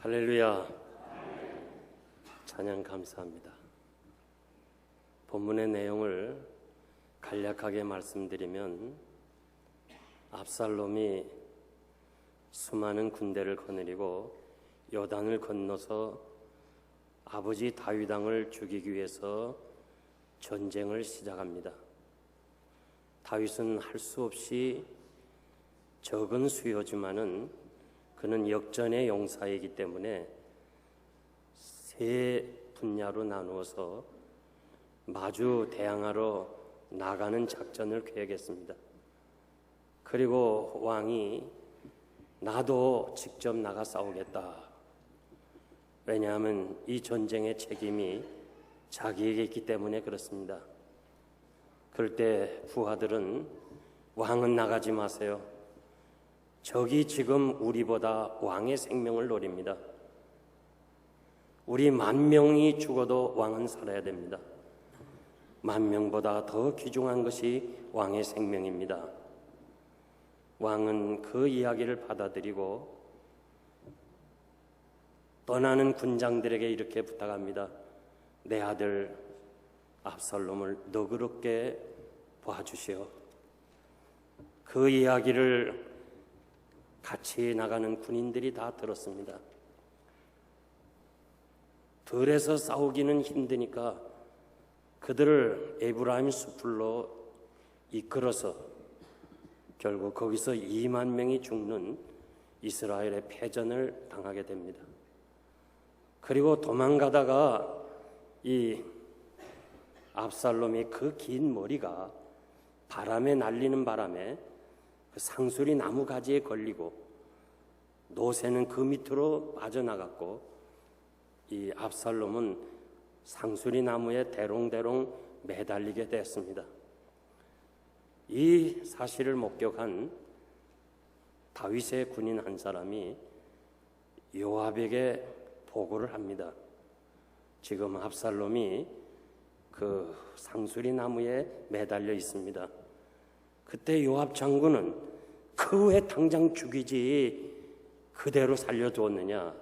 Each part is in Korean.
할렐루야. 찬양 감사합니다. 본문의 내용을 간략하게 말씀드리면 압살롬이 수많은 군대를 거느리고 요단을 건너서 아버지 다윗 왕을 죽이기 위해서 전쟁을 시작합니다. 다윗은 할 수 없이 적은 수요지만은 그는 역전의 용사이기 때문에 세 분야로 나누어서 마주 대항하러 나가는 작전을 계획했습니다. 그리고 왕이 나도 직접 나가 싸우겠다. 왜냐하면 이 전쟁의 책임이 자기에게 있기 때문에 그렇습니다. 그럴 때 부하들은 왕은 나가지 마세요. 적이 지금 우리보다 왕의 생명을 노립니다. 우리 10,000명이 죽어도 왕은 살아야 됩니다. 10,000명보다 더 귀중한 것이 왕의 생명입니다. 왕은 그 이야기를 받아들이고 떠나는 군장들에게 이렇게 부탁합니다. 내 아들 압살롬을 너그럽게 봐주시오. 그 이야기를 같이 나가는 군인들이 다 들었습니다. 들에서 싸우기는 힘드니까 그들을 에브라임 숲으로 이끌어서 결국 거기서 20,000명이 죽는 이스라엘의 패전을 당하게 됩니다. 그리고 도망가다가 이 압살롬이 그 긴 머리가 바람에 날리는 바람에 그 상수리 나무 가지에 걸리고 노새는 그 밑으로 빠져나갔고 이 압살롬은 상수리 나무에 대롱대롱 매달리게 됐습니다. 이 사실을 목격한 다윗의 군인 한 사람이 요압에게 보고를 합니다. 지금 압살롬이 그 상수리 나무에 매달려 있습니다. 그때 요압 장군은 그 왜 당장 죽이지 그대로 살려두었느냐?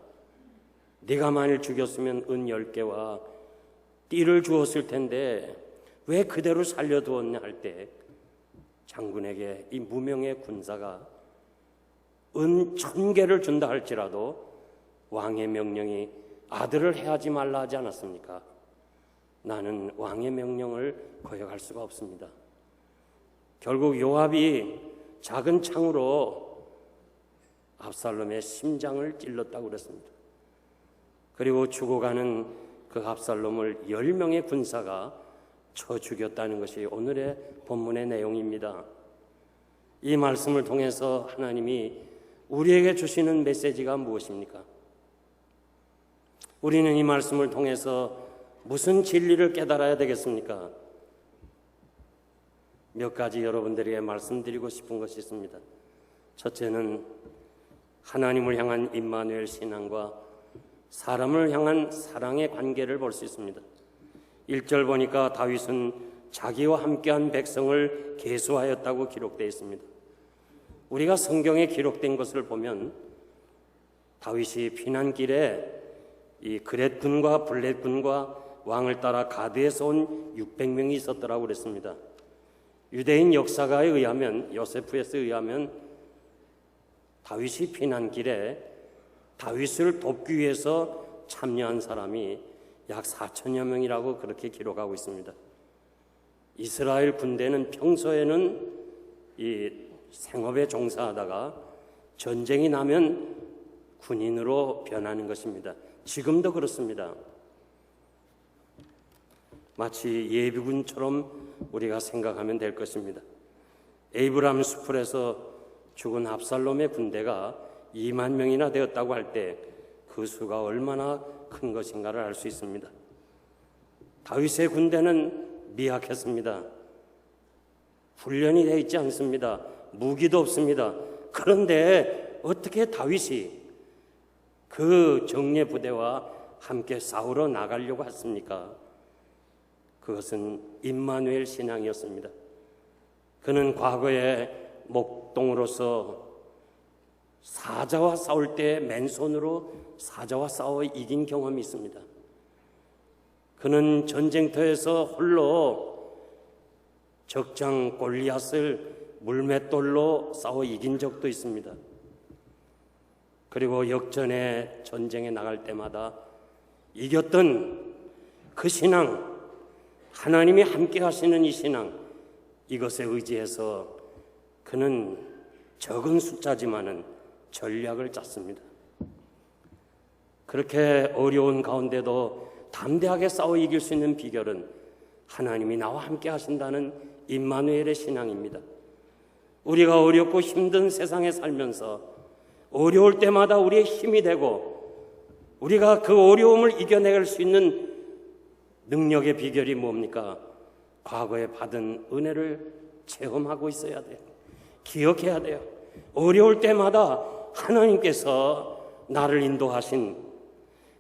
네가 만일 죽였으면 은 10개와 띠를 주었을 텐데 왜 그대로 살려두었냐 할 때 장군에게 이 무명의 군사가 은 1,000개를 준다 할지라도 왕의 명령이 아들을 해하지 말라 하지 않았습니까? 나는 왕의 명령을 거역할 수가 없습니다. 결국 요압이 작은 창으로 압살롬의 심장을 찔렀다고 그랬습니다. 그리고 죽어가는 그 압살롬을 10명의 군사가 쳐 죽였다는 것이 오늘의 본문의 내용입니다. 이 말씀을 통해서 하나님이 우리에게 주시는 메시지가 무엇입니까? 우리는 이 말씀을 통해서 무슨 진리를 깨달아야 되겠습니까? 몇 가지 여러분들에게 말씀드리고 싶은 것이 있습니다. 첫째는 하나님을 향한 임마누엘 신앙과 사람을 향한 사랑의 관계를 볼 수 있습니다. 1절 보니까 다윗은 자기와 함께한 백성을 계수하였다고 기록되어 있습니다. 우리가 성경에 기록된 것을 보면 다윗이 피난길에 이 그렛군과 블렛군과 왕을 따라 가드에서 온 600명이 있었더라고 그랬습니다. 유대인 역사가에 의하면 요세프에서 의하면 다윗이 피난길에 다윗을 돕기 위해서 참여한 사람이 약 4,000여 명이라고 그렇게 기록하고 있습니다. 이스라엘 군대는 평소에는 이 생업에 종사하다가 전쟁이 나면 군인으로 변하는 것입니다. 지금도 그렇습니다. 마치 예비군처럼 우리가 생각하면 될 것입니다. 에브라임 숲에서 죽은 압살롬의 군대가 20,000명이나 되었다고 할 때 그 수가 얼마나 큰 것인가를 알 수 있습니다. 다윗의 군대는 미약했습니다. 훈련이 되어 있지 않습니다. 무기도 없습니다. 그런데 어떻게 다윗이 그 정예 부대와 함께 싸우러 나가려고 했습니까? 그것은 임마누엘 신앙이었습니다. 그는 과거에 목동으로서 사자와 싸울 때 맨손으로 사자와 싸워 이긴 경험이 있습니다. 그는 전쟁터에서 홀로 적장 골리앗을 물맷돌로 싸워 이긴 적도 있습니다. 그리고 역전의 전쟁에 나갈 때마다 이겼던 그 신앙, 하나님이 함께 하시는 이 신앙, 이것에 의지해서 그는 적은 숫자지만은 전략을 짰습니다. 그렇게 어려운 가운데도 담대하게 싸워 이길 수 있는 비결은 하나님이 나와 함께 하신다는 임마누엘의 신앙입니다. 우리가 어렵고 힘든 세상에 살면서 어려울 때마다 우리의 힘이 되고 우리가 그 어려움을 이겨낼 수 있는 능력의 비결이 뭡니까? 과거에 받은 은혜를 체험하고 있어야 돼요. 기억해야 돼요. 어려울 때마다 하나님께서 나를 인도하신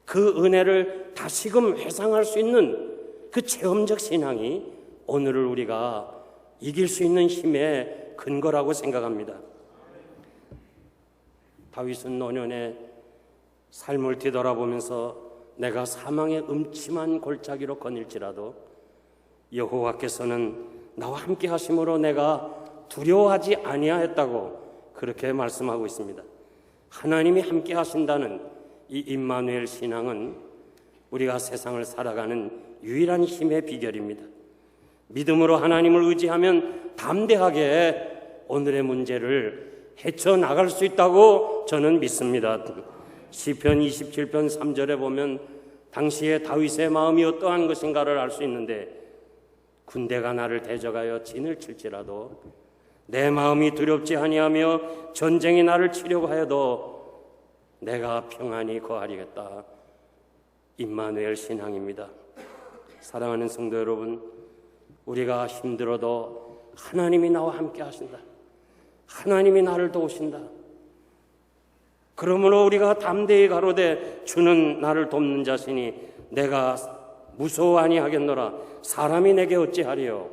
그 은혜를 다시금 회상할 수 있는 그 체험적 신앙이 오늘을 우리가 이길 수 있는 힘의 근거라고 생각합니다. 다윗은 노년에 삶을 뒤돌아보면서 내가 사망의 음침한 골짜기로 거닐지라도 여호와께서는 나와 함께 하심으로 내가 두려워하지 아니하였다고 그렇게 말씀하고 있습니다. 하나님이 함께 하신다는 이 임마누엘 신앙은 우리가 세상을 살아가는 유일한 힘의 비결입니다. 믿음으로 하나님을 의지하면 담대하게 오늘의 문제를 헤쳐나갈 수 있다고 저는 믿습니다. 시편 27편 3절에 보면 당시에 다윗의 마음이 어떠한 것인가를 알 수 있는데 군대가 나를 대적하여 진을 칠지라도 내 마음이 두렵지 아니하며 전쟁이 나를 치려고 하여도 내가 평안히 거하리겠다. 임마누엘 신앙입니다. 사랑하는 성도 여러분, 우리가 힘들어도 하나님이 나와 함께 하신다. 하나님이 나를 도우신다. 그러므로 우리가 담대히 가로되 주는 나를 돕는 자시니 내가 무서워 아니하겠노라. 사람이 내게 어찌하리요.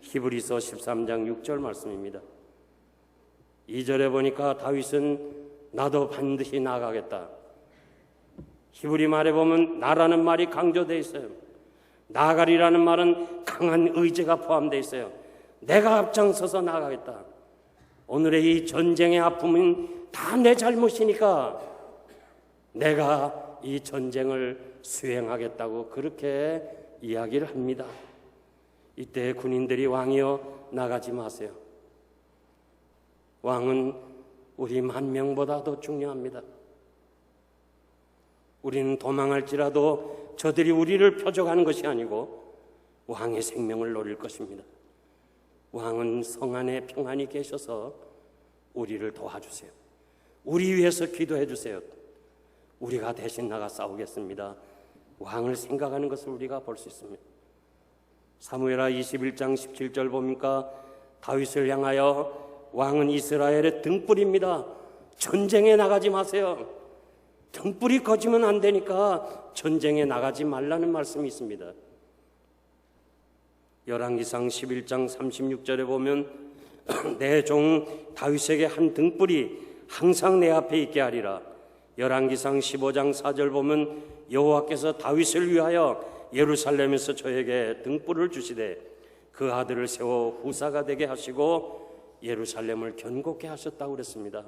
히브리서 13장 6절 말씀입니다. 2절에 보니까 다윗은 나도 반드시 나가겠다. 히브리 말에 보면 나라는 말이 강조되어 있어요. 나가리라는 말은 강한 의지가 포함되어 있어요. 내가 앞장서서 나가겠다. 오늘의 이 전쟁의 아픔은 다 내 잘못이니까 내가 이 전쟁을 수행하겠다고 그렇게 이야기를 합니다. 이때 군인들이 왕이여 나가지 마세요. 왕은 우리 10,000명보다 더 중요합니다. 우리는 도망할지라도 저들이 우리를 표적하는 것이 아니고 왕의 생명을 노릴 것입니다. 왕은 성 안에 평안히 계셔서 우리를 도와주세요. 우리 위해서 기도해 주세요. 우리가 대신 나가 싸우겠습니다. 왕을 생각하는 것을 우리가 볼 수 있습니다. 사무엘하 21장 17절 보니까 다윗을 향하여 왕은 이스라엘의 등불입니다. 전쟁에 나가지 마세요. 등불이 꺼지면 안 되니까 전쟁에 나가지 말라는 말씀이 있습니다. 열왕기상 11장 36절에 보면 내 종 다윗에게 한 등불이 항상 내 앞에 있게 하리라. 열왕기상 15장 4절 보면 여호와께서 다윗을 위하여 예루살렘에서 저에게 등불을 주시되 그 아들을 세워 후사가 되게 하시고 예루살렘을 견고케 하셨다고 그랬습니다.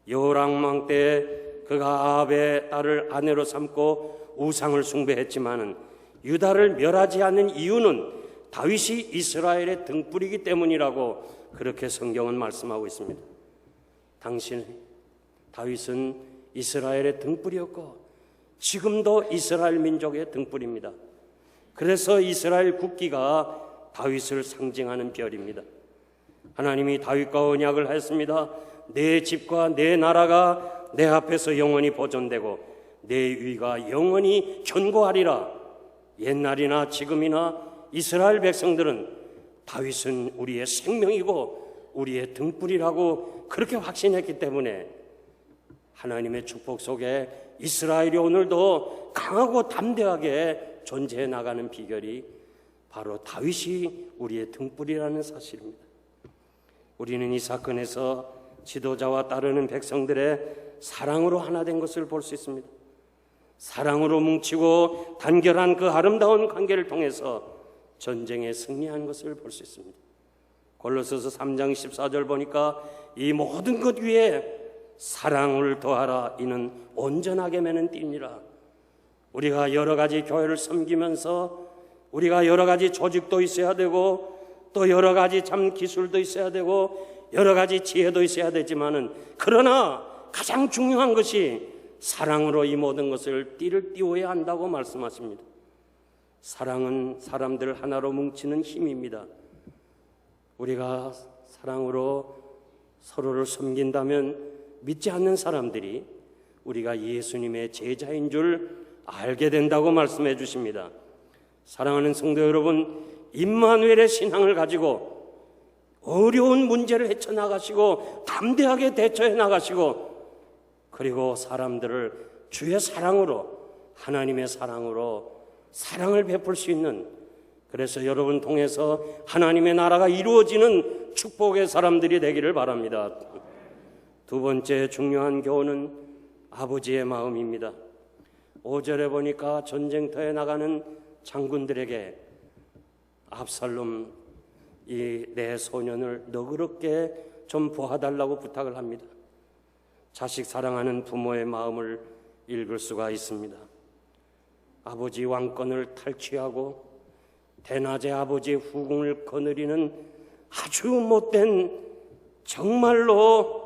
여호람 왕 때 그가 아합의 딸을 아내로 삼고 우상을 숭배했지만은 유다를 멸하지 않는 이유는 다윗이 이스라엘의 등불이기 때문이라고 그렇게 성경은 말씀하고 있습니다. 당신 다윗은 이스라엘의 등불이었고 지금도 이스라엘 민족의 등불입니다. 그래서 이스라엘 국기가 다윗을 상징하는 별입니다. 하나님이 다윗과 언약을 했습니다. 내 집과 내 나라가 내 앞에서 영원히 보존되고 내 위가 영원히 견고하리라. 옛날이나 지금이나 이스라엘 백성들은 다윗은 우리의 생명이고 우리의 등불이라고 그렇게 확신했기 때문에 하나님의 축복 속에 이스라엘이 오늘도 강하고 담대하게 존재해 나가는 비결이 바로 다윗이 우리의 등불이라는 사실입니다. 우리는 이 사건에서 지도자와 따르는 백성들의 사랑으로 하나 된 것을 볼 수 있습니다. 사랑으로 뭉치고 단결한 그 아름다운 관계를 통해서 전쟁에 승리한 것을 볼 수 있습니다. 골로새서 3장 14절 보니까 이 모든 것 위에 사랑을 더하라. 이는 온전하게 매는 띠니라. 우리가 여러 가지 교회를 섬기면서 우리가 여러 가지 조직도 있어야 되고 또 여러 가지 참 기술도 있어야 되고 여러 가지 지혜도 있어야 되지만은 그러나 가장 중요한 것이 사랑으로 이 모든 것을 띠를 띄워야 한다고 말씀하십니다. 사랑은 사람들 하나로 뭉치는 힘입니다. 우리가 사랑으로 서로를 섬긴다면 믿지 않는 사람들이 우리가 예수님의 제자인 줄 알게 된다고 말씀해 주십니다. 사랑하는 성도 여러분, 임마누엘의 신앙을 가지고 어려운 문제를 헤쳐나가시고 담대하게 대처해 나가시고 그리고 사람들을 주의 사랑으로 하나님의 사랑으로 사랑을 베풀 수 있는, 그래서 여러분 통해서 하나님의 나라가 이루어지는 축복의 사람들이 되기를 바랍니다. 두 번째 중요한 교훈은 아버지의 마음입니다. 5절에 보니까 전쟁터에 나가는 장군들에게 압살롬 이 내 소년을 너그럽게 좀 보아달라고 부탁을 합니다. 자식 사랑하는 부모의 마음을 읽을 수가 있습니다. 아버지 왕권을 탈취하고 대낮에 아버지의 후궁을 거느리는 아주 못된, 정말로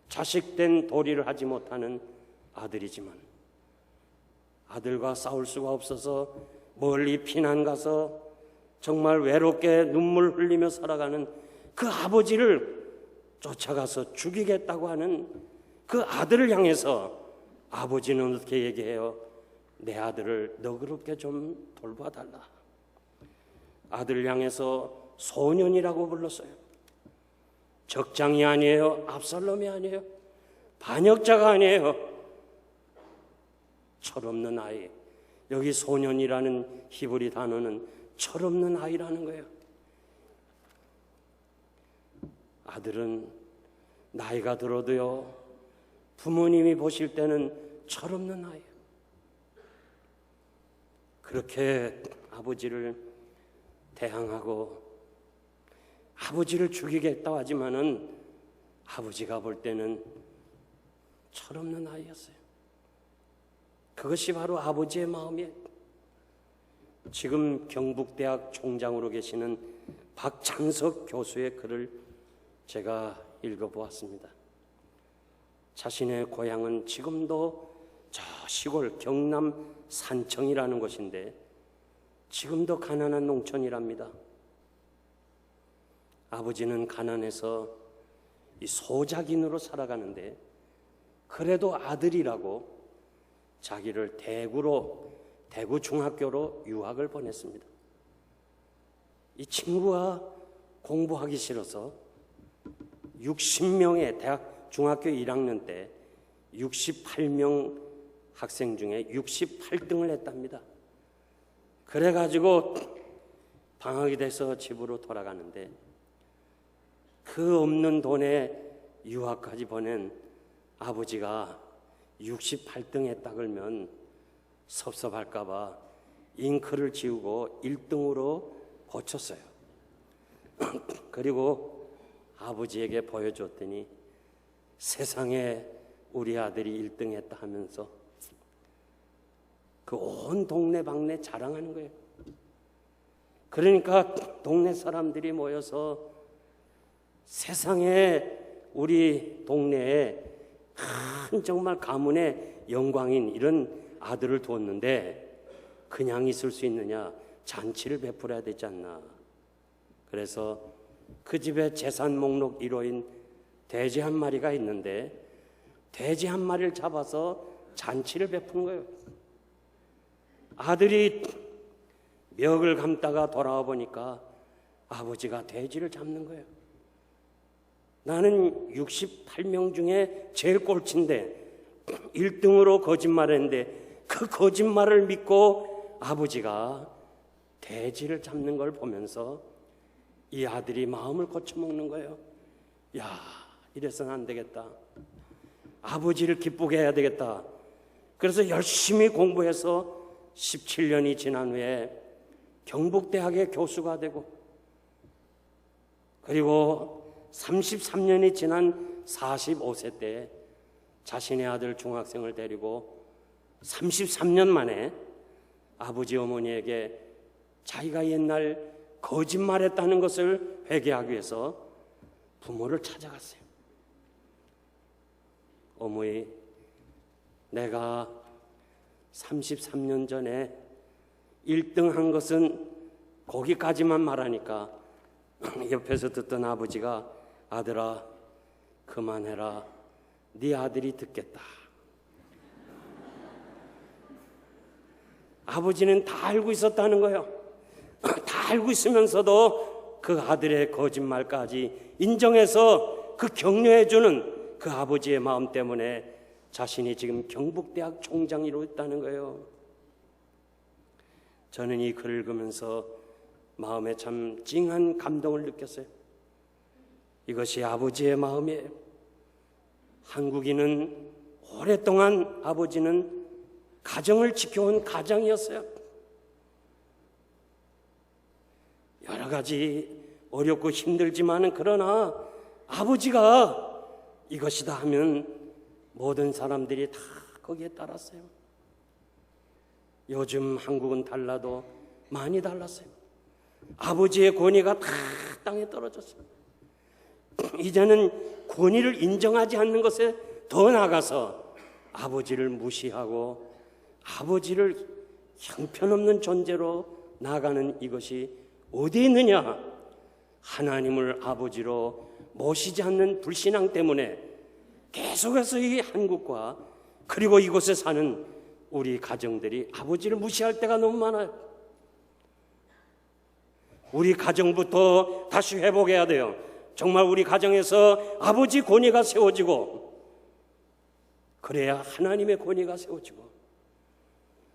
자식된 도리를 하지 못하는 아들이지만 아들과 싸울 수가 없어서 멀리 피난 가서 정말 외롭게 눈물 흘리며 살아가는 그 아버지를 쫓아가서 죽이겠다고 하는 그 아들을 향해서 아버지는 어떻게 얘기해요? 내 아들을 너그럽게 좀 돌봐달라. 아들을 향해서 소년이라고 불렀어요. 적장이 아니에요. 압살롬이 아니에요. 반역자가 아니에요. 철없는 아이. 여기 소년이라는 히브리 단어는 철없는 아이라는 거예요. 아들은 나이가 들어도요, 부모님이 보실 때는 철없는 아이예요. 그렇게 아버지를 대항하고 아버지를 죽이겠다고 하지만은 아버지가 볼 때는 철없는 아이였어요. 그것이 바로 아버지의 마음이에요. 지금 경북대학 총장으로 계시는 박창석 교수의 글을 제가 읽어보았습니다. 자신의 고향은 지금도 저 시골 경남 산청이라는 곳인데 지금도 가난한 농촌이랍니다. 아버지는 가난해서 이 소작인으로 살아가는데 그래도 아들이라고 자기를 대구 중학교로 유학을 보냈습니다. 이 친구가 공부하기 싫어서 60명의 중학교 1학년 때 68명 학생 중에 68등을 했답니다. 그래가지고 방학이 돼서 집으로 돌아가는데 그 없는 돈에 유학까지 보낸 아버지가 68등 했다 그러면 섭섭할까봐 잉크를 지우고 1등으로 고쳤어요. 그리고 아버지에게 보여줬더니 세상에 우리 아들이 1등 했다 하면서 그 온 동네방네 자랑하는 거예요. 그러니까 동네 사람들이 모여서 세상에 우리 동네에 큰 정말 가문의 영광인 이런 아들을 두었는데 그냥 있을 수 있느냐, 잔치를 베풀어야 되지 않나. 그래서 그 집에 재산 목록 1호인 돼지 한 마리가 있는데 돼지 한 마리를 잡아서 잔치를 베푼 거예요. 아들이 멱을 감다가 돌아와 보니까 아버지가 돼지를 잡는 거예요. 나는 68명 중에 제일 꼴찌인데 1등으로 거짓말했는데 그 거짓말을 믿고 아버지가 돼지를 잡는 걸 보면서 이 아들이 마음을 고쳐먹는 거예요. 야, 이래서는 안 되겠다. 아버지를 기쁘게 해야 되겠다. 그래서 열심히 공부해서 17년이 지난 후에 경북대학의 교수가 되고, 그리고 33년이 지난 45세 때 자신의 아들 중학생을 데리고 33년 만에 아버지 어머니에게 자기가 옛날 거짓말했다는 것을 회개하기 위해서 부모를 찾아갔어요. 어머니, 내가 33년 전에 1등 한 것은 거기까지만 말하니까 옆에서 듣던 아버지가, 아들아, 그만해라. 네 아들이 듣겠다. 아버지는 다 알고 있었다는 거예요. 다 알고 있으면서도 그 아들의 거짓말까지 인정해서 그 격려해주는 그 아버지의 마음 때문에 자신이 지금 경북대학 총장으로 있다는 거예요. 저는 이 글을 읽으면서 마음에 참 찡한 감동을 느꼈어요. 이것이 아버지의 마음이에요. 한국인은 오랫동안 아버지는 가정을 지켜온 가장이었어요. 여러 가지 어렵고 힘들지만은, 그러나 아버지가 이것이다 하면 모든 사람들이 다 거기에 따랐어요. 요즘 한국은 달라도 많이 달랐어요. 아버지의 권위가 다 땅에 떨어졌어요. 이제는 권위를 인정하지 않는 것에 더 나아가서 아버지를 무시하고 아버지를 형편없는 존재로 나아가는 이것이 어디 있느냐? 하나님을 아버지로 모시지 않는 불신앙 때문에 계속해서 이 한국과 그리고 이곳에 사는 우리 가정들이 아버지를 무시할 때가 너무 많아요. 우리 가정부터 다시 회복해야 돼요. 정말 우리 가정에서 아버지 권위가 세워지고, 그래야 하나님의 권위가 세워지고,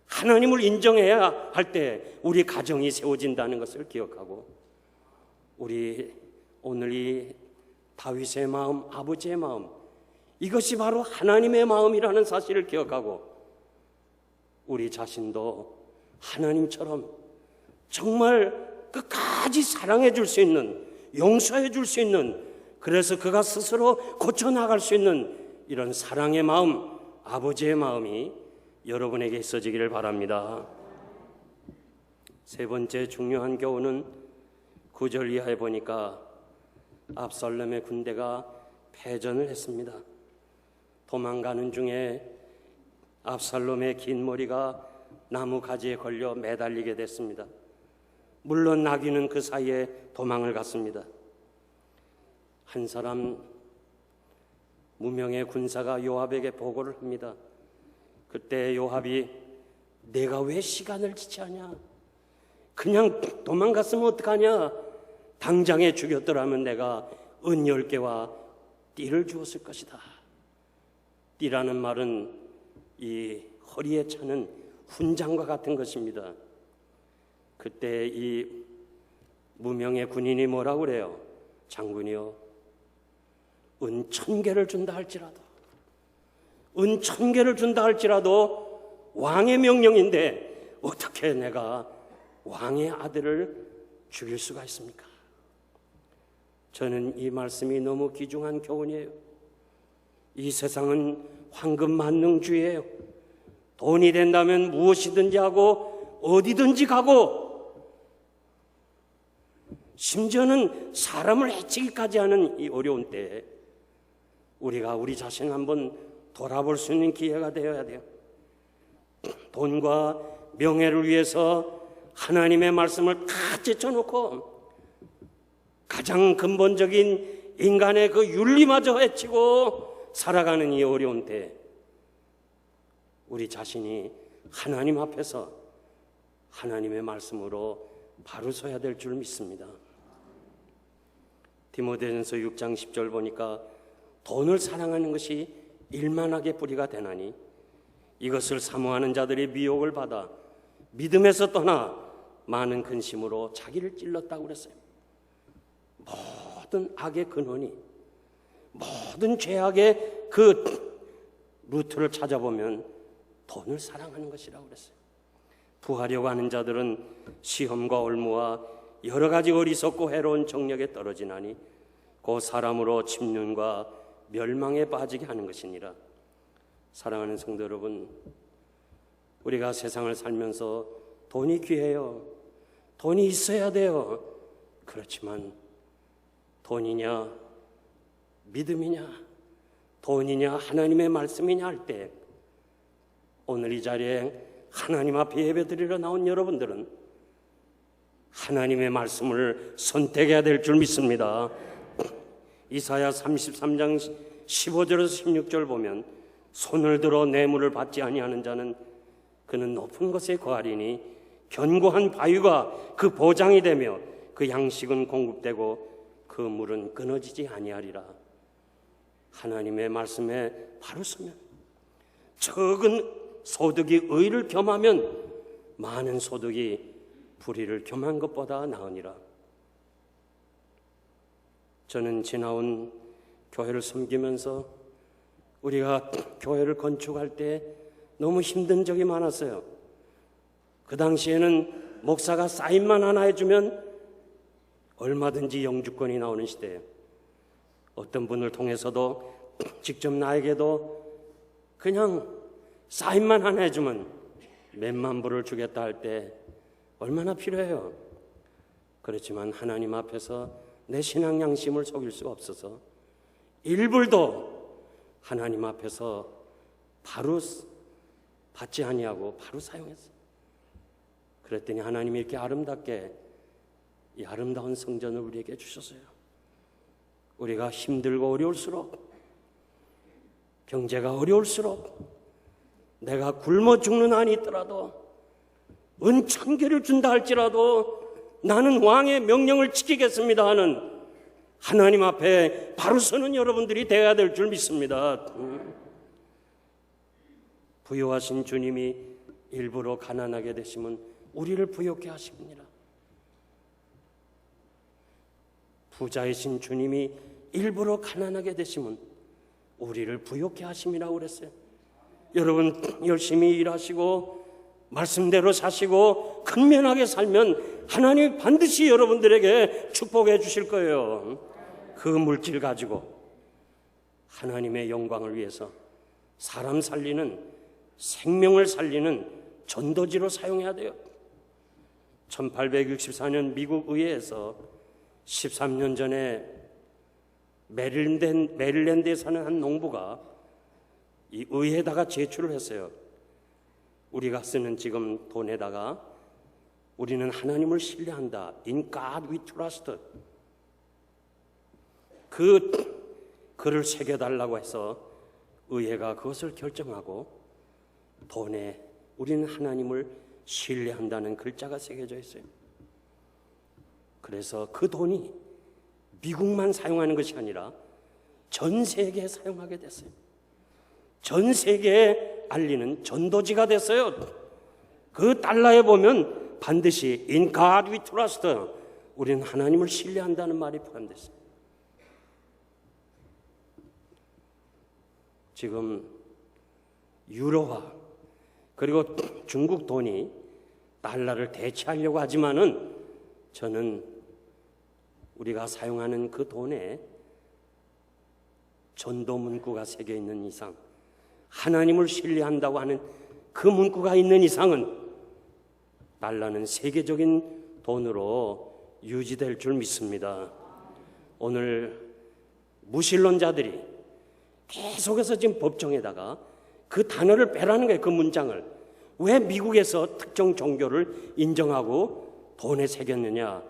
하나님을 인정해야 할 때 우리 가정이 세워진다는 것을 기억하고, 우리 오늘 이 다윗의 마음, 아버지의 마음, 이것이 바로 하나님의 마음이라는 사실을 기억하고, 우리 자신도 하나님처럼 정말 끝까지 사랑해 줄 수 있는, 용서해 줄 수 있는, 그래서 그가 스스로 고쳐나갈 수 있는 이런 사랑의 마음, 아버지의 마음이 여러분에게 있어지기를 바랍니다. 세 번째 중요한 교훈은 9절 이하에 보니까 압살롬의 군대가 패전을 했습니다. 도망가는 중에 압살롬의 긴 머리가 나무 가지에 걸려 매달리게 됐습니다. 물론 나귀는 그 사이에 도망을 갔습니다. 한 사람 무명의 군사가 요압에게 보고를 합니다. 그때 요압이, 내가 왜 시간을 지체하냐? 그냥 도망갔으면 어떡하냐? 당장에 죽였더라면 내가 은 10개와 띠를 주었을 것이다. 띠라는 말은 이 허리에 차는 훈장과 같은 것입니다. 그때 이 무명의 군인이 뭐라고 그래요? 장군이요, 은 1000개를 준다 할지라도, 은 1000개를 준다 할지라도 왕의 명령인데 어떻게 내가 왕의 아들을 죽일 수가 있습니까? 저는 이 말씀이 너무 귀중한 교훈이에요. 이 세상은 황금 만능주의예요. 돈이 된다면 무엇이든지 하고 어디든지 가고, 심지어는 사람을 해치기까지 하는 이 어려운 때에 우리가 우리 자신을 한번 돌아볼 수 있는 기회가 되어야 돼요. 돈과 명예를 위해서 하나님의 말씀을 다 제쳐놓고 가장 근본적인 인간의 그 윤리마저 해치고 살아가는 이 어려운 때, 우리 자신이 하나님 앞에서 하나님의 말씀으로 바로 서야 될 줄 믿습니다. 디모데전서 6장 10절 보니까 돈을 사랑하는 것이 일만하게 뿌리가 되나니 이것을 사모하는 자들이 미혹을 받아 믿음에서 떠나 많은 근심으로 자기를 찔렀다고 그랬어요. 모든 악의 근원이, 모든 죄악의 그 루트를 찾아보면 돈을 사랑하는 것이라고 그랬어요. 부하려고 하는 자들은 시험과 올무와 여러 가지 어리석고 해로운 정력에 떨어지나니 그 사람으로 침륜과 멸망에 빠지게 하는 것이니라. 사랑하는 성도 여러분, 우리가 세상을 살면서 돈이 귀해요. 돈이 있어야 돼요. 그렇지만 돈이냐 믿음이냐, 돈이냐 하나님의 말씀이냐 할 때, 오늘 이 자리에 하나님 앞에 예배드리러 나온 여러분들은 하나님의 말씀을 선택해야 될 줄 믿습니다. 이사야 33장 15절에서 16절 보면, 손을 들어 뇌물을 받지 아니하는 자는 그는 높은 곳에 거하리니 견고한 바위가 그 보장이 되며 그 양식은 공급되고 그 물은 끊어지지 아니하리라. 하나님의 말씀에 바로 서면, 적은 소득이 의를 겸하면 많은 소득이 불의를 겸한 것보다 나으니라. 저는 지나온 교회를 섬기면서 우리가 교회를 건축할 때 너무 힘든 적이 많았어요. 그 당시에는 목사가 사인만 하나 해주면 얼마든지 영주권이 나오는 시대예요. 어떤 분을 통해서도 직접 나에게도 그냥 사인만 하나 해주면 몇만 불을 주겠다 할 때 얼마나 필요해요. 그렇지만 하나님 앞에서 내 신앙 양심을 속일 수가 없어서 1불도 하나님 앞에서 바로 받지 아니하고 바로 사용했어요. 그랬더니 하나님이 이렇게 아름답게 이 아름다운 성전을 우리에게 주셨어요. 우리가 힘들고 어려울수록, 경제가 어려울수록, 내가 굶어 죽는 한이 있더라도, 은천개를 준다 할지라도 나는 왕의 명령을 지키겠습니다 하는 하나님 앞에 바로 서는 여러분들이 되어야 될 줄 믿습니다. 부유하신 주님이 일부러 가난하게 되시면 우리를 부욕해 하십니다. 부자이신 주님이 일부러 가난하게 되시면 우리를 부욕해 하심이라고 그랬어요. 여러분 열심히 일하시고 말씀대로 사시고 근면하게 살면 하나님이 반드시 여러분들에게 축복해 주실 거예요. 그 물질 가지고 하나님의 영광을 위해서 사람 살리는, 생명을 살리는 전도지로 사용해야 돼요. 1864년 미국 의회에서 13년 전에 메릴랜드에 사는 한 농부가 이 의회에다가 제출을 했어요. 우리가 쓰는 지금 돈에다가 우리는 하나님을 신뢰한다. In God we trust. 그 글을 새겨달라고 해서 의회가 그것을 결정하고 돈에 우리는 하나님을 신뢰한다는 글자가 새겨져 있어요. 그래서 그 돈이 미국만 사용하는 것이 아니라 전 세계에 사용하게 됐어요. 전 세계에 알리는 전도지가 됐어요. 그 달러에 보면 반드시 In God we trust, 우리는 하나님을 신뢰한다는 말이 포함됐어요. 지금 유로화 그리고 중국 돈이 달러를 대체하려고 하지만은 저는 우리가 사용하는 그 돈에 전도 문구가 새겨 있는 이상, 하나님을 신뢰한다고 하는 그 문구가 있는 이상은 달러는 세계적인 돈으로 유지될 줄 믿습니다. 오늘 무신론자들이 계속해서 지금 법정에다가 그 단어를 빼라는 거예요. 그 문장을. 왜 미국에서 특정 종교를 인정하고 돈에 새겼느냐.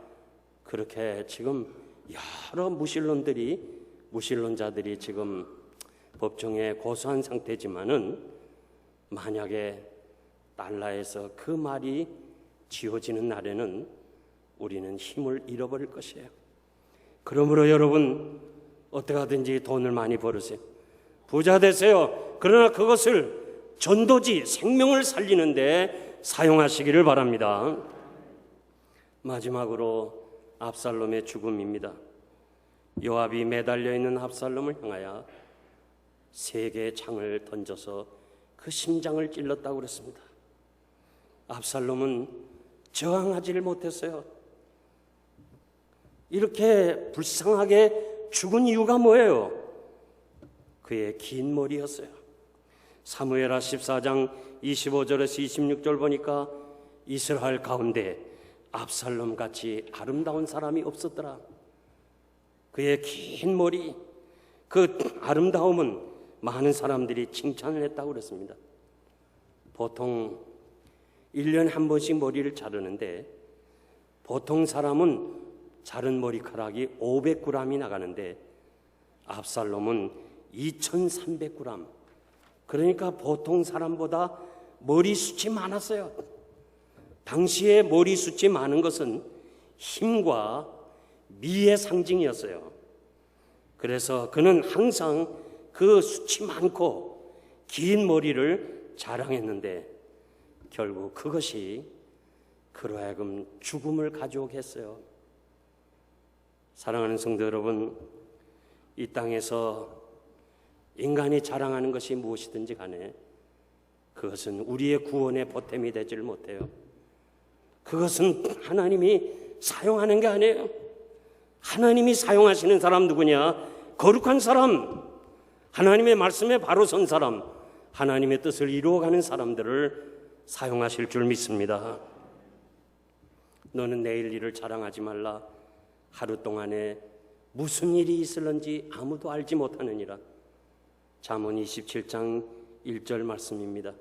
그렇게 지금 여러 무신론자들이 지금 법정에 고소한 상태지만은 만약에 달러에서 그 말이 지워지는 날에는 우리는 힘을 잃어버릴 것이에요. 그러므로 여러분 어떻게 하든지 돈을 많이 벌으세요. 부자 되세요. 그러나 그것을 전도지, 생명을 살리는 데 사용하시기를 바랍니다. 마지막으로 압살롬의 죽음입니다. 요압이 매달려 있는 압살롬을 향하여 3개의 창을 던져서 그 심장을 찔렀다고 그랬습니다. 압살롬은 저항하지를 못했어요. 이렇게 불쌍하게 죽은 이유가 뭐예요? 그의 긴 머리였어요. 사무엘하 14장 25절에서 26절 보니까 이스라엘 가운데 압살롬 같이 아름다운 사람이 없었더라. 그의 긴 머리, 그 아름다움은 많은 사람들이 칭찬을 했다고 그랬습니다. 보통 1년에 한 번씩 머리를 자르는데 보통 사람은 자른 머리카락이 500g이 나가는데 압살롬은 2300g, 그러니까 보통 사람보다 머리숱이 많았어요. 당시에 머리숱이 많은 것은 힘과 미의 상징이었어요. 그래서 그는 항상 그 숱이 많고 긴 머리를 자랑했는데 결국 그것이 그로 하여금 죽음을 가져오게 했어요. 사랑하는 성도 여러분, 이 땅에서 인간이 자랑하는 것이 무엇이든지 간에 그것은 우리의 구원의 보탬이 되지를 못해요. 그것은 하나님이 사용하는 게 아니에요. 하나님이 사용하시는 사람 누구냐? 거룩한 사람, 하나님의 말씀에 바로 선 사람, 하나님의 뜻을 이루어가는 사람들을 사용하실 줄 믿습니다. 너는 내일 일을 자랑하지 말라. 하루 동안에 무슨 일이 있을런지 아무도 알지 못하느니라. 잠언 27장 1절 말씀입니다.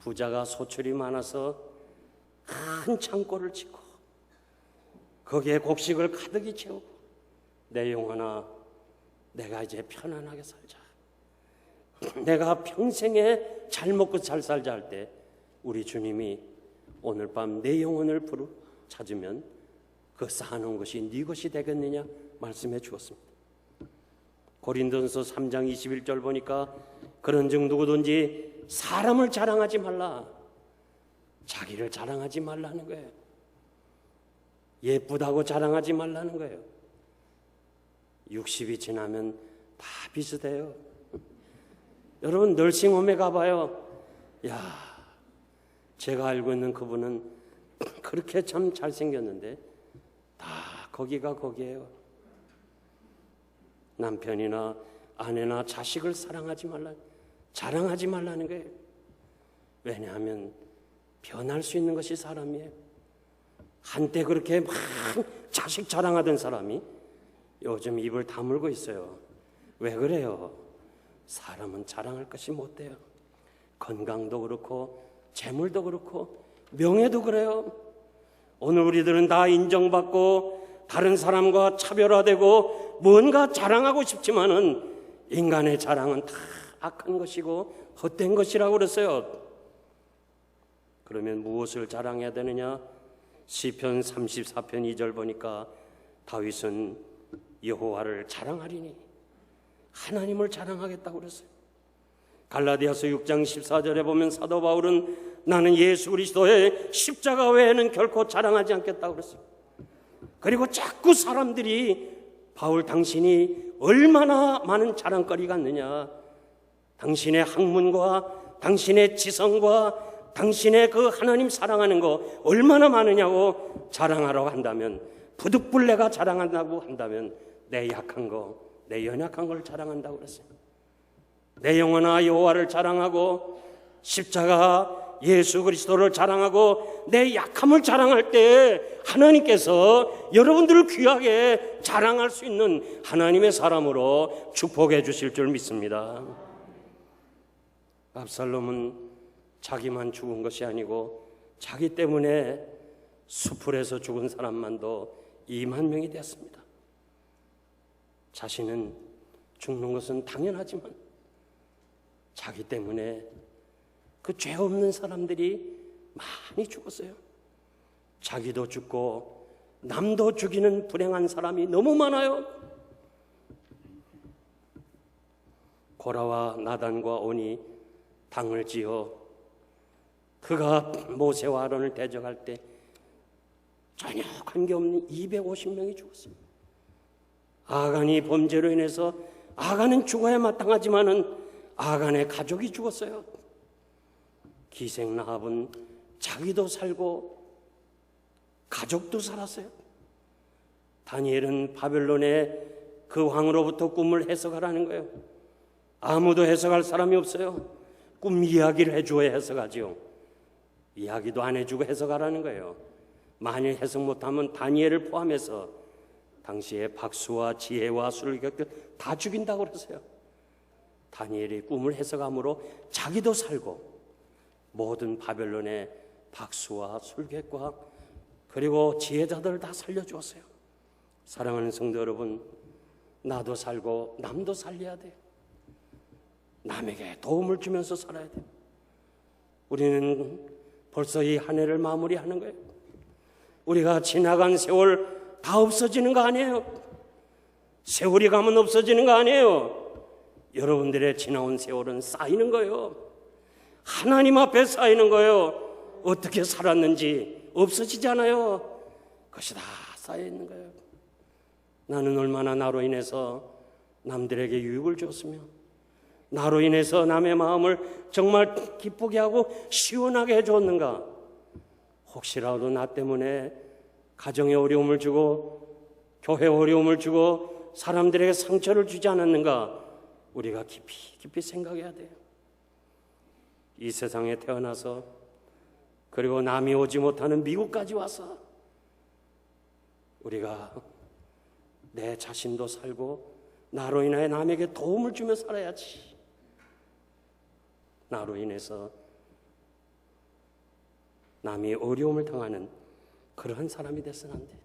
부자가 소출이 많아서 큰 창고를 짓고 거기에 곡식을 가득히 채우고 내 영혼아, 내가 이제 편안하게 살자, 내가 평생에 잘 먹고 잘 살자 할 때 우리 주님이 오늘 밤 내 영혼을 찾으면 그 쌓아놓은 것이 네 것이 되겠느냐 말씀해 주었습니다. 고린도전서 3장 21절 보니까 그런즉 누구든지 사람을 자랑하지 말라. 자기를 자랑하지 말라는 거예요. 예쁘다고 자랑하지 말라는 거예요. 60이 지나면 다 비슷해요. 여러분 널싱홈에 가봐요. 야, 제가 알고 있는 그분은 그렇게 참 잘생겼는데 다 거기가 거기에요. 남편이나 아내나 자식을 자랑하지 말라는 거예요. 왜냐하면 변할 수 있는 것이 사람이에요. 한때 그렇게 막 자식 자랑하던 사람이 요즘 입을 다물고 있어요. 왜 그래요? 사람은 자랑할 것이 못 돼요. 건강도 그렇고 재물도 그렇고 명예도 그래요. 오늘 우리들은 다 인정받고 다른 사람과 차별화되고 뭔가 자랑하고 싶지만은 인간의 자랑은 다 악한 것이고 헛된 것이라고 그랬어요. 그러면 무엇을 자랑해야 되느냐? 시편 34편 2절 보니까 다윗은 여호와를 자랑하리니, 하나님을 자랑하겠다고 그랬어요. 갈라디아서 6장 14절에 보면 사도 바울은 나는 예수 그리스도의 십자가 외에는 결코 자랑하지 않겠다고 그랬어요. 그리고 자꾸 사람들이 바울 당신이 얼마나 많은 자랑거리가 있느냐, 당신의 학문과 당신의 지성과 당신의 그 하나님 사랑하는 거 얼마나 많으냐고 자랑하라고 한다면, 부득불내가 자랑한다고 한다면 내 약한 거, 내 연약한 걸 자랑한다고 그랬어요. 내 영혼아 여호와를 자랑하고 십자가 예수 그리스도를 자랑하고 내 약함을 자랑할 때 하나님께서 여러분들을 귀하게 자랑할 수 있는 하나님의 사람으로 축복해 주실 줄 믿습니다. 압살롬은 자기만 죽은 것이 아니고 자기 때문에 수풀에서 죽은 사람만도 2만 명이 되었습니다. 자신은 죽는 것은 당연하지만 자기 때문에 그 죄 없는 사람들이 많이 죽었어요. 자기도 죽고 남도 죽이는 불행한 사람이 너무 많아요. 고라와 나단과 온이 당을 지어 그가 모세와 아론을 대적할 때 전혀 관계없는 250명이 죽었어요. 아간이 범죄로 인해서 아간은 죽어야 마땅하지만은 아간의 가족이 죽었어요. 기생 라합은 자기도 살고 가족도 살았어요. 다니엘은 바벨론의 그 왕으로부터 꿈을 해석하라는 거예요. 아무도 해석할 사람이 없어요. 꿈 이야기를 해줘야 해석하지요. 이야기도 안 해주고 해석하라는 거예요. 만일 해석 못하면 다니엘을 포함해서 당시에 박수와 지혜와 술객들 다 죽인다고 그랬어요. 다니엘이 꿈을 해석함으로 자기도 살고 모든 바벨론의 박수와 술객과 그리고 지혜자들을 다 살려주었어요. 사랑하는 성도 여러분, 나도 살고 남도 살려야 돼요. 남에게 도움을 주면서 살아야 돼요. 우리는 벌써 이 한 해를 마무리하는 거예요. 우리가 지나간 세월 다 없어지는 거 아니에요. 세월이 가면 없어지는 거 아니에요. 여러분들의 지나온 세월은 쌓이는 거예요. 하나님 앞에 쌓이는 거예요. 어떻게 살았는지 없어지잖아요. 그것이 다 쌓여있는 거예요. 나는 얼마나 나로 인해서 남들에게 유익을 줬으며 나로 인해서 남의 마음을 정말 기쁘게 하고 시원하게 해줬는가. 혹시라도 나 때문에 가정에 어려움을 주고 교회에 어려움을 주고 사람들에게 상처를 주지 않았는가. 우리가 깊이 생각해야 돼요. 이 세상에 태어나서 그리고 남이 오지 못하는 미국까지 와서 우리가 내 자신도 살고 나로 인하여 남에게 도움을 주며 살아야지. 나로 인해서 남이 어려움을 당하는 그러한 사람이 돼서는 안 돼.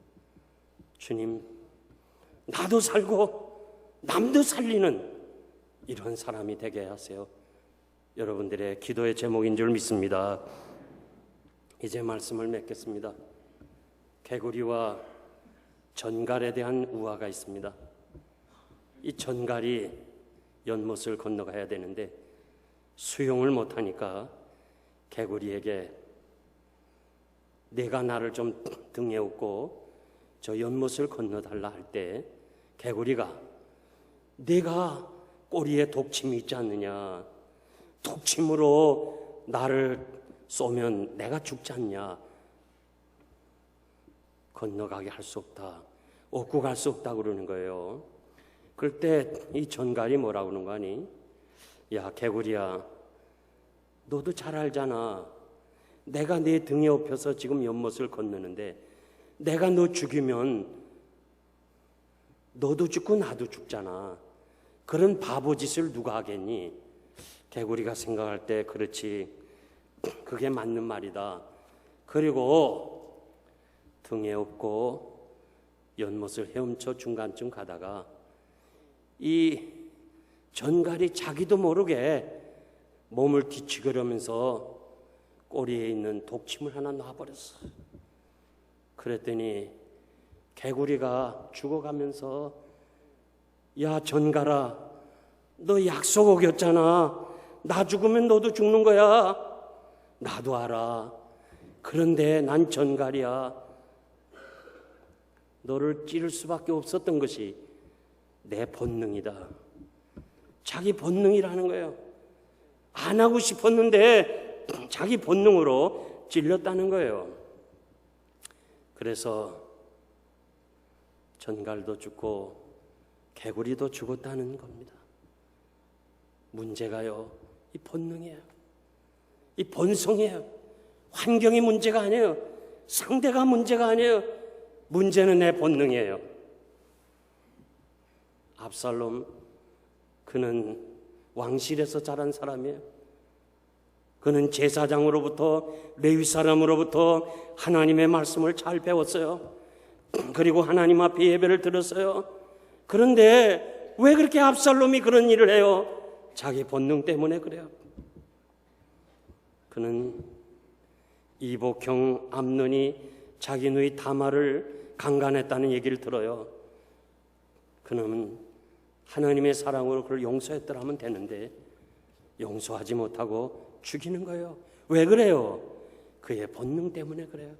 주님, 나도 살고 남도 살리는 이런 사람이 되게 하세요. 여러분들의 기도의 제목인 줄 믿습니다. 이제 말씀을 맺겠습니다. 개구리와 전갈에 대한 우화가 있습니다. 이 전갈이 연못을 건너가야 되는데 수영을 못하니까 개구리에게 내가 나를 좀 등에 업고 저 연못을 건너달라 할 때 개구리가 내가 꼬리에 독침이 있지 않느냐, 독침으로 나를 쏘면 내가 죽지 않냐, 건너가게 할 수 없다, 업고 갈 수 없다 그러는 거예요. 그럴 때 이 전갈이 뭐라고 그러는 거 아니? 야 개구리야, 너도 잘 알잖아. 내가 네 등에 업혀서 지금 연못을 건너는데 내가 너 죽이면 너도 죽고 나도 죽잖아. 그런 바보짓을 누가 하겠니? 개구리가 생각할 때 그렇지, 그게 맞는 말이다. 그리고 등에 업고 연못을 헤엄쳐 중간쯤 가다가 이 전갈이 자기도 모르게 몸을 뒤치그러면서 꼬리에 있는 독침을 하나 놔버렸어. 그랬더니 개구리가 죽어가면서 야 전갈아, 너 약속 어겼잖아. 나 죽으면 너도 죽는 거야. 나도 알아. 그런데 난 전갈이야. 너를 찌를 수밖에 없었던 것이 내 본능이다. 자기 본능이라는 거예요. 안 하고 싶었는데 자기 본능으로 찔렸다는 거예요. 그래서 전갈도 죽고 개구리도 죽었다는 겁니다. 문제가요, 이 본능이에요. 이 본성이에요. 환경이 문제가 아니에요. 상대가 문제가 아니에요. 문제는 내 본능이에요. 압살롬, 그는 왕실에서 자란 사람이에요. 그는 제사장으로부터 레위 사람으로부터 하나님의 말씀을 잘 배웠어요. 그리고 하나님 앞에 예배를 드렸어요. 그런데 왜 그렇게 압살롬이 그런 일을 해요? 자기 본능 때문에 그래요. 그는 이복형 암논이 자기 누이 다말을 강간했다는 얘기를 들어요. 그는 하나님의 사랑으로 그를 용서했더라면 되는데 용서하지 못하고 죽이는 거예요. 왜 그래요? 그의 본능 때문에 그래요.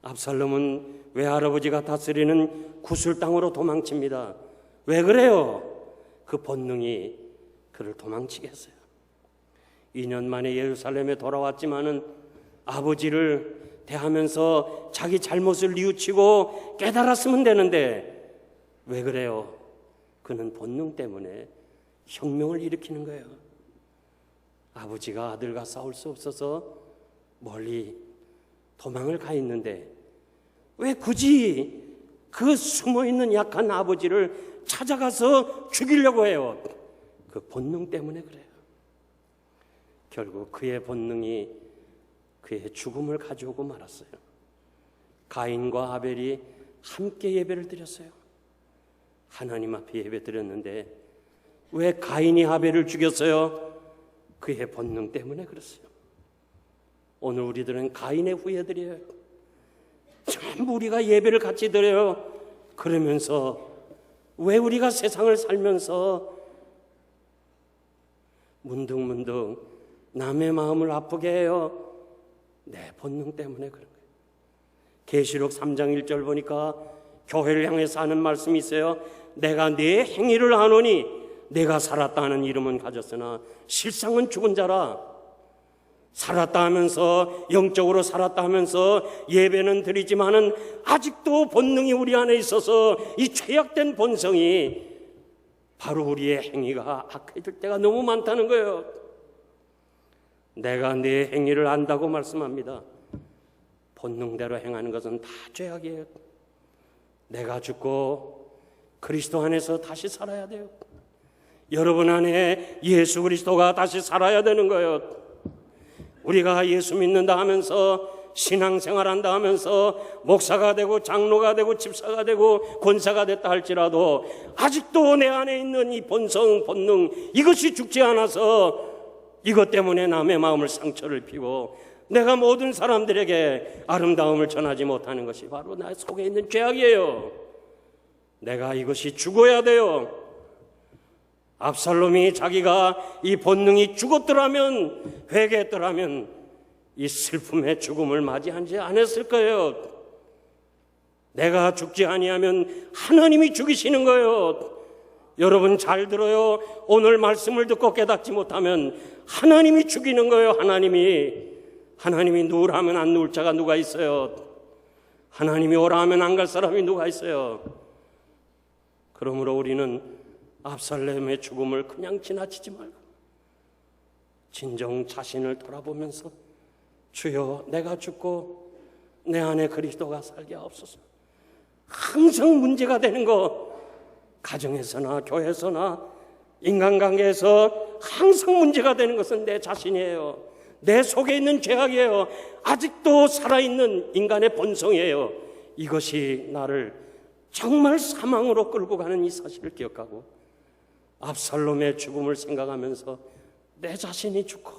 압살롬은 외할아버지가 다스리는 구술 땅으로 도망칩니다. 왜 그래요? 그 본능이 그를 도망치게 했어요. 2년 만에 예루살렘에 돌아왔지만은 아버지를 대하면서 자기 잘못을 뉘우치고 깨달았으면 되는데 왜 그래요? 그는 본능 때문에 혁명을 일으키는 거예요. 아버지가 아들과 싸울 수 없어서 멀리 도망을 가 있는데 왜 굳이 그 숨어있는 약한 아버지를 찾아가서 죽이려고 해요? 그 본능 때문에 그래요. 결국 그의 본능이 그의 죽음을 가져오고 말았어요. 가인과 아벨이 함께 예배를 드렸어요. 하나님 앞에 예배 드렸는데 왜 가인이 아벨을 죽였어요? 그의 본능 때문에 그랬어요. 오늘 우리들은 가인의 후예들이에요. 전부 우리가 예배를 같이 드려요. 그러면서 왜 우리가 세상을 살면서 문득문득 남의 마음을 아프게 해요? 내 본능 때문에 그런 거예요. 계시록 3장 1절 보니까 교회를 향해서 하는 말씀이 있어요. 내가 네 행위를 아노니 내가 살았다 하는 이름은 가졌으나 실상은 죽은 자라. 살았다 하면서 영적으로 살았다 하면서 예배는 드리지만은 아직도 본능이 우리 안에 있어서 이 죄악된 본성이 바로 우리의 행위가 악해질 때가 너무 많다는 거예요. 내가 네 행위를 안다고 말씀합니다. 본능대로 행하는 것은 다 죄악이에요. 내가 죽고 그리스도 안에서 다시 살아야 돼요. 여러분 안에 예수 그리스도가 다시 살아야 되는 거예요. 우리가 예수 믿는다 하면서 신앙생활 한다 하면서 목사가 되고 장로가 되고 집사가 되고 권사가 됐다 할지라도 아직도 내 안에 있는 이 본성, 본능 이것이 죽지 않아서 이것 때문에 남의 마음을 상처를 피고 내가 모든 사람들에게 아름다움을 전하지 못하는 것이 바로 나 속에 있는 죄악이에요. 내가 이것이 죽어야 돼요. 압살롬이 자기가 이 본능이 죽었더라면, 회개했더라면 이 슬픔의 죽음을 맞이하지 않았을 거예요. 내가 죽지 아니하면 하나님이 죽이시는 거예요. 여러분 잘 들어요. 오늘 말씀을 듣고 깨닫지 못하면 하나님이 죽이는 거예요. 하나님이 누우라 하면 안 누울 자가 누가 있어요? 하나님이 오라 하면 안 갈 사람이 누가 있어요? 그러므로 우리는 압살롬의 죽음을 그냥 지나치지 말고 진정 자신을 돌아보면서 주여 내가 죽고 내 안에 그리스도가 살게 하옵소서. 항상 문제가 되는 거 가정에서나 교회에서나 인간관계에서 항상 문제가 되는 것은 내 자신이에요. 내 속에 있는 죄악이에요. 아직도 살아있는 인간의 본성이에요. 이것이 나를 정말 사망으로 끌고 가는 이 사실을 기억하고 압살롬의 죽음을 생각하면서 내 자신이 죽고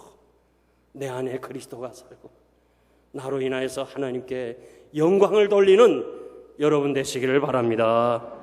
내 안에 그리스도가 살고 나로 인하여서 하나님께 영광을 돌리는 여러분 되시기를 바랍니다.